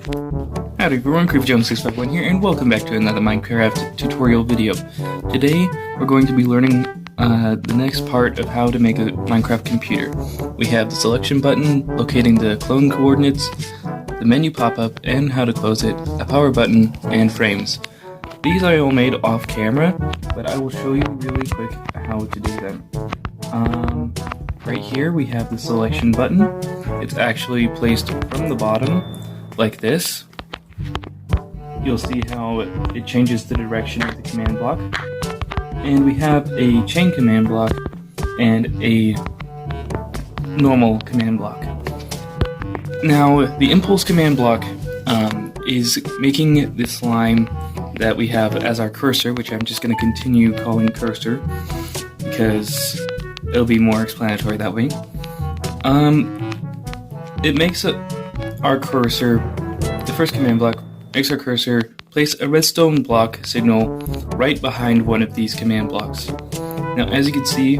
Howdy everyone, CreepyJones651 here, and welcome back to another Minecraft tutorial video. Today, we're going to be learning the next part of how to make a Minecraft computer. We have the selection button, locating the clone coordinates, the menu pop-up, and how to close it, a power button, and frames. These I all made off camera, but I will show you really quick how to do them. Right here we have the selection button. It's actually placed from the bottom, like this. You'll see how it changes the direction of the command block. And we have a chain command block and a normal command block. Now, the impulse command block is making the slime that we have as our cursor, which I'm just going to continue calling cursor because it'll be more explanatory that way. It makes our cursor, the first command block, makes our cursor place a redstone block signal right behind one of these command blocks. Now, as you can see,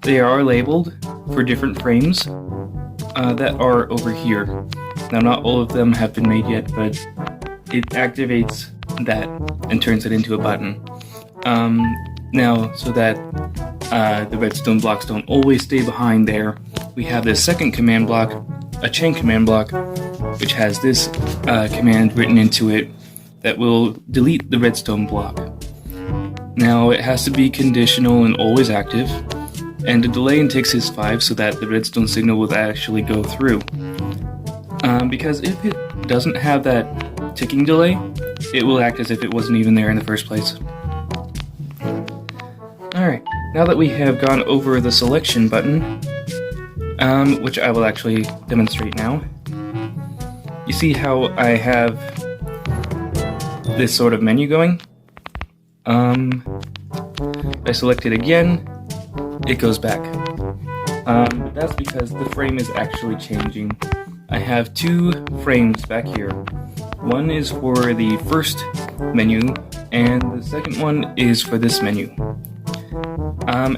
they are labeled for different frames that are over here. Now, not all of them have been made yet, but it activates that and turns it into a button. Now, so that the redstone blocks don't always stay behind there, we have this second command block, a chain command block, which has this command written into it that will delete the redstone block. Now, it has to be conditional and always active, and the delay in ticks is 5 so that the redstone signal will actually go through. Because if it doesn't have that ticking delay, it will act as if it wasn't even there in the first place. Alright, now that we have gone over the selection button, which I will actually demonstrate now, you see how I have this sort of menu going? I select it again, it goes back. But that's because the frame is actually changing. I have two frames back here. One is for the first menu, and the second one is for this menu.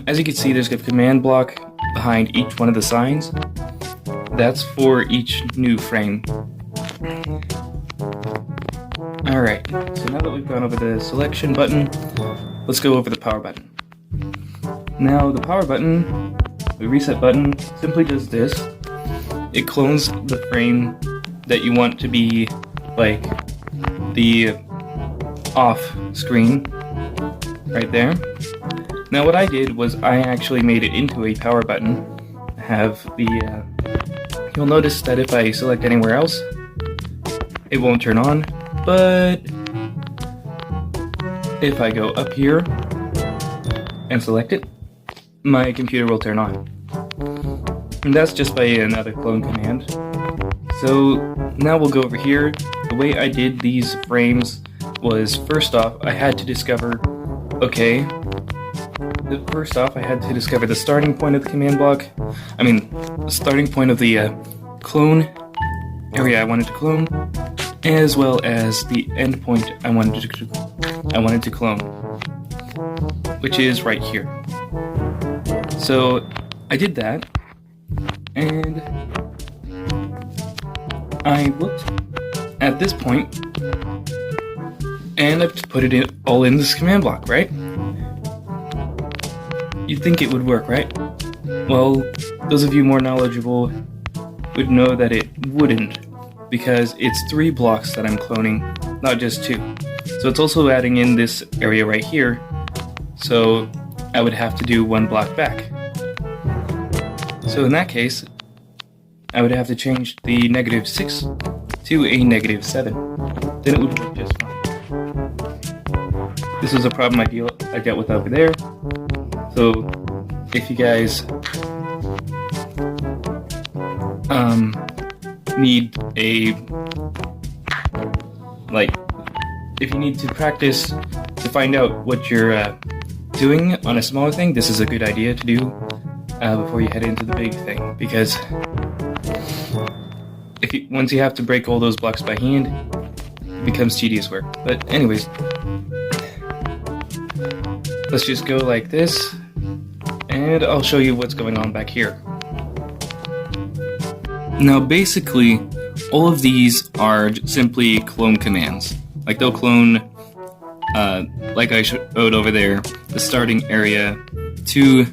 As you can see, there's a command block behind each one of the signs. That's for each new frame. Alright, so now that we've gone over the selection button, let's go over the power button. Now, the power button, the reset button, simply does this. It clones the frame that you want to be like the off screen right there. Now, what I did was I actually made it into a power button. I have the you'll notice that if I select anywhere else, it won't turn on, but if I go up here and select it, my computer will turn on. And that's just by another clone command. So now we'll go over here. The way I did these frames was, first off, I had to discover, first off, I had to discover the starting point of the command block. The starting point of the clone area I wanted to clone, as well as the end point I wanted to clone, which is right here. So I did that, and I looked at this point, and I put it all in this command block, right? You'd think it would work, right? Well, those of you more knowledgeable would know that it wouldn't, because it's 3 blocks that I'm cloning, not just 2. So it's also adding in this area right here, so I would have to do 1 block back. So in that case, I would have to change the -6 to a -7. Then it would work just fine. This is a problem I dealt with over there. So if you guys need if you need to practice to find out what you're doing on a smaller thing, this is a good idea to do before you head into the big thing, because once you have to break all those blocks by hand, it becomes tedious work. But anyways, let's just go like this, and I'll show you what's going on back here. Now basically, all of these are simply clone commands. Like they'll clone, like I showed over there, the starting area to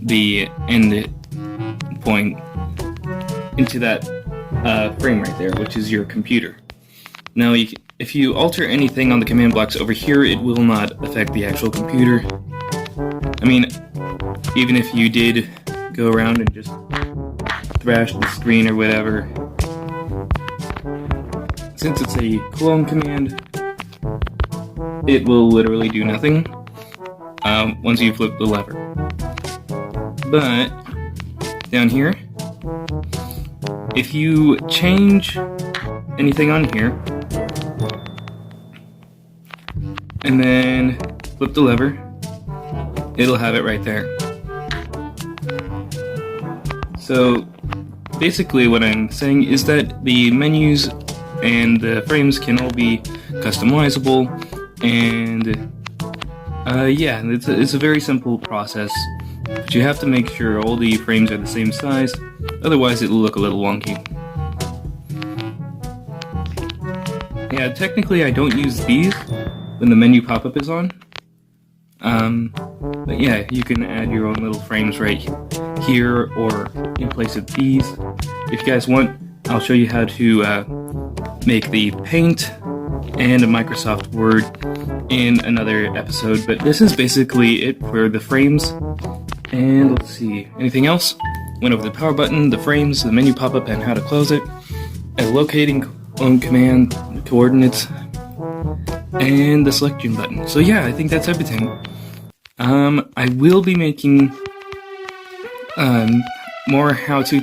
the end point into that frame right there, which is your computer. Now, if you alter anything on the command blocks over here, it will not affect the actual computer. I mean, even if you did go around and just thrash the screen or whatever, since it's a clone command, it will literally do nothing once you flip the lever. But down here, if you change anything on here and then flip the lever, it'll have it right there. So basically what I'm saying is that the menus and the frames can all be customizable, and yeah, it's a very simple process, but you have to make sure all the frames are the same size, otherwise it'll look a little wonky. Yeah, technically I don't use these when the menu pop-up is on, but yeah, you can add your own little frames right here or in place of these. If you guys want, I'll show you how to make the Paint and a Microsoft Word in another episode, but this is basically it for the frames. And let's see, anything else? Went over the power button, the frames, the menu pop-up, and how to close it, a locating clone command, the coordinates, and the selection button. So yeah, I think that's everything. I will be making more how-to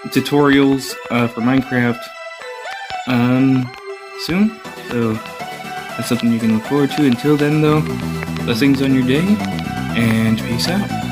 tutorials for Minecraft soon, so that's something you can look forward to. Until then though, blessings on your day, and peace out.